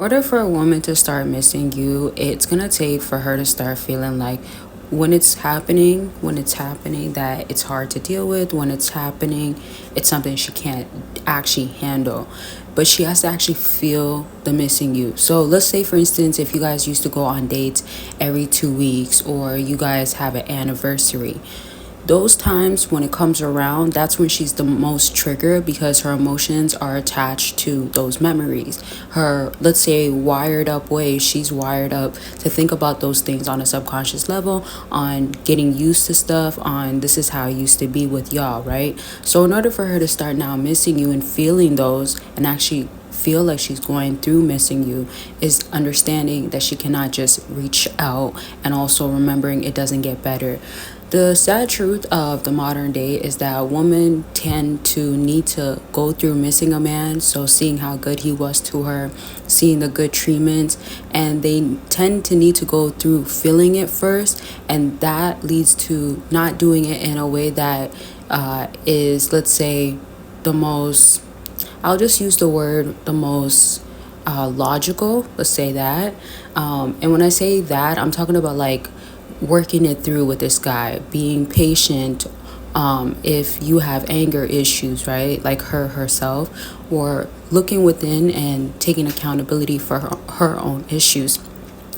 In order for a woman to start missing you, it's gonna take for her to start feeling like when it's happening, that it's hard to deal with. When it's happening, it's something she can't actually handle. But she has to actually feel the missing you. So let's say, for instance, if you guys used to go on dates every 2 weeks, or you guys have an anniversary, those times when it comes around, that's when she's the most triggered because her emotions are attached to those memories. Her, let's say, wired up way, she's wired up to think about those things on a subconscious level, on getting used to stuff, on this is how it used to be with y'all, right? So in order for her to start now missing you and feeling those and actually feel like she's going through missing you, is understanding that she cannot just reach out, and also remembering it doesn't get better. The sad truth of the modern day is that women tend to need to go through missing a man, so seeing how good he was to her, seeing the good treatments, and they tend to need to go through feeling it first, and that leads to not doing it in a way that is, let's say, the most, I'll just use the word the most logical, let's say that. And when I say that, I'm talking about like working it through with this guy, being patient. If you have anger issues, right, like herself, or looking within and taking accountability for her own issues.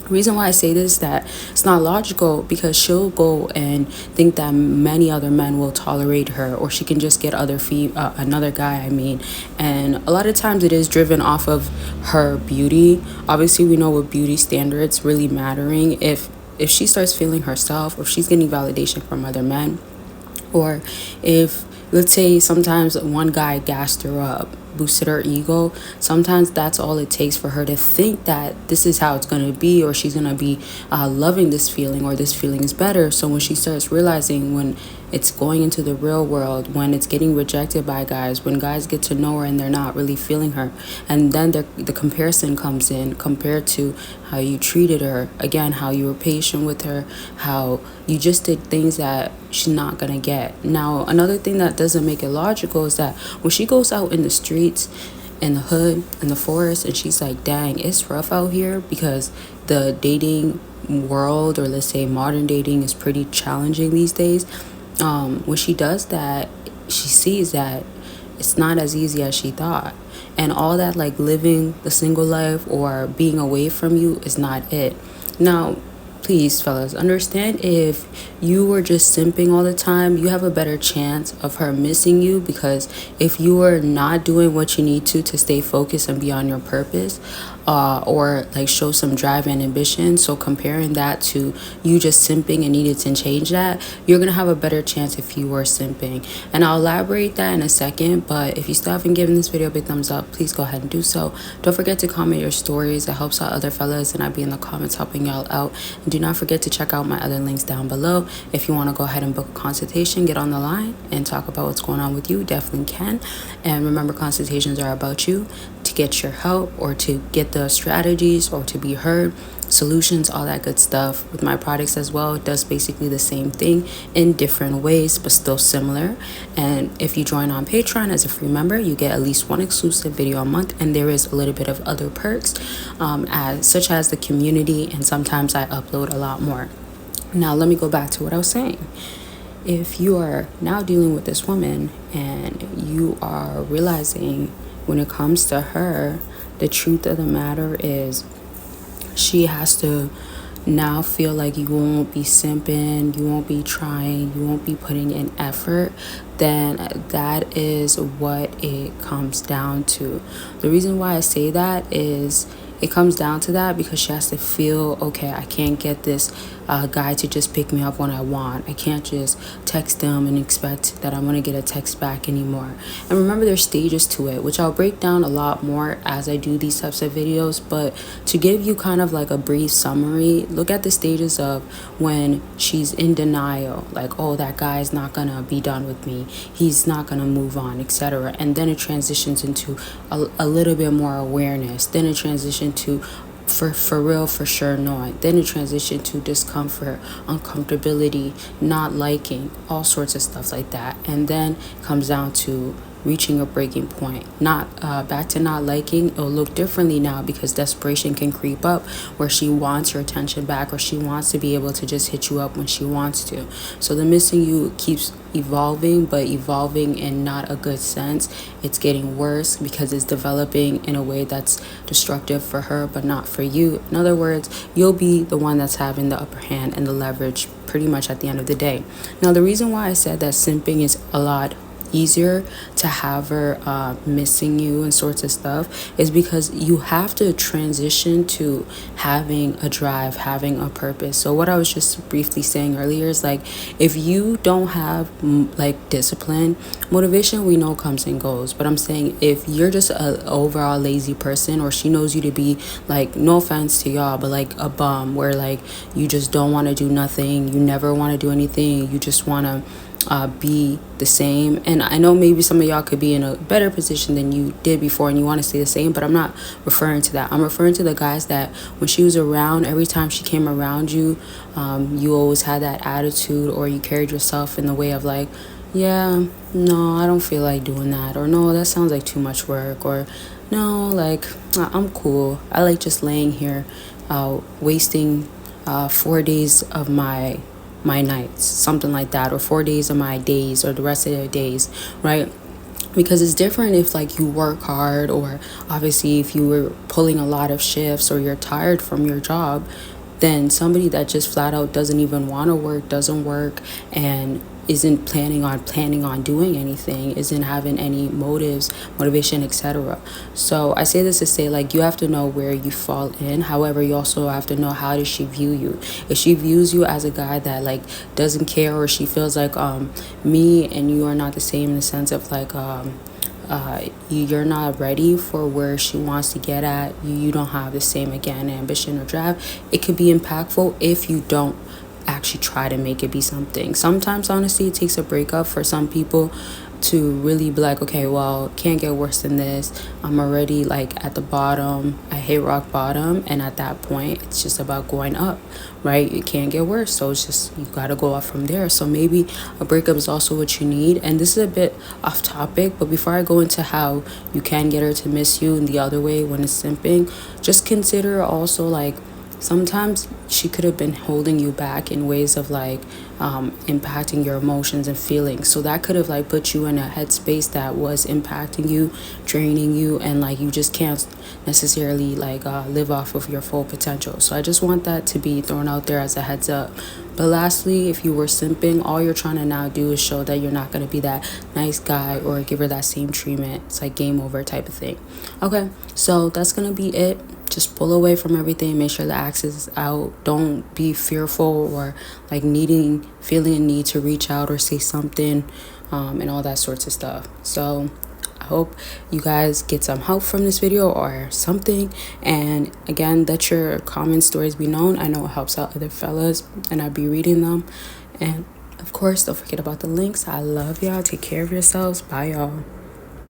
Reason why I say this, that it's not logical, because she'll go and think that many other men will tolerate her, or she can just get another guy, I mean. And a lot of times it is driven off of her beauty. Obviously, we know with beauty standards really mattering. If she starts feeling herself, or if she's getting validation from other men, or if, let's say, sometimes one guy gassed her up, boosted her ego, sometimes that's all it takes for her to think that this is how it's going to be, or she's going to be loving this feeling, or this feeling is better. So when she starts realizing, when it's going into the real world, when it's getting rejected by guys, when guys get to know her and they're not really feeling her, and then the comparison comes in, compared to how you treated her, again, how you were patient with her, how you just did things that she's not gonna get. Now, another thing that doesn't make it logical is that when she goes out in the streets, in the hood, in the forest, and she's like, dang, it's rough out here, because the dating world, or let's say modern dating, is pretty challenging these days. When she does that, she sees that it's not as easy as she thought. And all that, like living the single life or being away from you, is not it. Now, please, fellas, understand, if you were just simping all the time, you have a better chance of her missing you, because if you are not doing what you need to stay focused and be on your purpose, or like show some drive and ambition, so comparing that to you just simping and needed to change that, you're gonna have a better chance if you were simping. And I'll elaborate that in a second, but if you still haven't given this video a big thumbs up, please go ahead and do so. Don't forget to comment your stories. It helps out other fellas, and I'll be in the comments helping y'all out. And do not forget to check out my other links down below. If you want to go ahead and book a consultation, get on the line and talk about what's going on with you, definitely can. And remember, consultations are about you, to get your help, or to get the strategies, or to be heard, solutions, all that good stuff. With my products as well, it does basically the same thing in different ways, but still similar. And if you join on Patreon as a free member, you get at least one exclusive video a month, and there is a little bit of other perks, such as the community, and sometimes I upload a lot more. Now let me go back to what I was saying. If you are now dealing with this woman, and you are realizing, when it comes to her, the truth of the matter is, she has to now feel like you won't be simping, you won't be trying, you won't be putting in effort, then that is what it comes down to. The reason why I say that is, it comes down to that because she has to feel, okay, I can't get this guy to just pick me up when I want. I can't just text them and expect that I'm going to get a text back anymore. And remember, there's stages to it, which I'll break down a lot more as I do these types of videos. But to give you kind of like a brief summary, look at the stages of when she's in denial, like, oh, that guy's not going to be done with me, he's not going to move on, etc. And then it transitions into a little bit more awareness. Then it transitions to for real, for sure, knowing. Then it transitioned to discomfort, uncomfortability, not liking, all sorts of stuff like that. And then it comes down to reaching a breaking point. Not back to not liking. It'll look differently now because desperation can creep up where she wants your attention back, or she wants to be able to just hit you up when she wants to. So the missing you keeps evolving, but evolving in not a good sense. It's getting worse because it's developing in a way that's destructive for her but not for you. In other words, you'll be the one that's having the upper hand and the leverage pretty much at the end of the day. Now, the reason why I said that simping is a lot easier to have her missing you and sorts of stuff is because you have to transition to having a drive, having a purpose. So what I was just briefly saying earlier is like, if you don't have like discipline, motivation we know comes and goes, but I'm saying if you're just a overall lazy person, or she knows you to be like, no offense to y'all, but like a bum, where like you just don't want to do nothing, you never want to do anything, you just want to be the same. And I know maybe some of y'all could be in a better position than you did before and you want to stay the same, but I'm not referring to that. I'm referring to the guys that when she was around, every time she came around you, you always had that attitude, or you carried yourself in the way of like, yeah, no, I don't feel like doing that, or no, that sounds like too much work, or no, like I'm cool, I like just laying here wasting 4 days of my nights, something like that, or 4 days of my days, or the rest of their days, right? Because it's different if like you work hard, or obviously if you were pulling a lot of shifts, or you're tired from your job, than somebody that just flat out doesn't even want to work, doesn't work, and isn't planning on doing anything, isn't having any motivation, etc. So I say this to say, like, you have to know where you fall in. However, you also have to know, how does she view you? If she views you as a guy that like doesn't care, or she feels like me and you are not the same, in the sense of like you're not ready for where she wants to get at, you don't have the same, again, ambition or drive, it could be impactful if you don't actually try to make it be something. Sometimes, honestly, it takes a breakup for some people to really be like, okay, well, can't get worse than this, I'm already like at the bottom, I hit rock bottom, and at that point it's just about going up, right? It can't get worse, so it's just, you gotta go up from there. So maybe a breakup is also what you need. And this is a bit off topic, but before I go into how you can get her to miss you in the other way when it's simping, just consider also like, sometimes she could have been holding you back in ways of like impacting your emotions and feelings. So that could have like put you in a headspace that was impacting you, draining you, and like you just can't necessarily like live off of your full potential. So I just want that to be thrown out there as a heads up. But lastly, if you were simping, all you're trying to now do is show that you're not going to be that nice guy or give her that same treatment. It's like game over type of thing. Okay, so that's going to be it. Just pull away from everything. Make sure the axe is out. Don't be fearful or like feeling a need to reach out or say something and all that sorts of stuff. So I hope you guys get some help from this video or something. And again, let your comment stories be known. I know it helps out other fellas, and I'll be reading them. And of course, don't forget about the links. I love y'all. Take care of yourselves. Bye, y'all.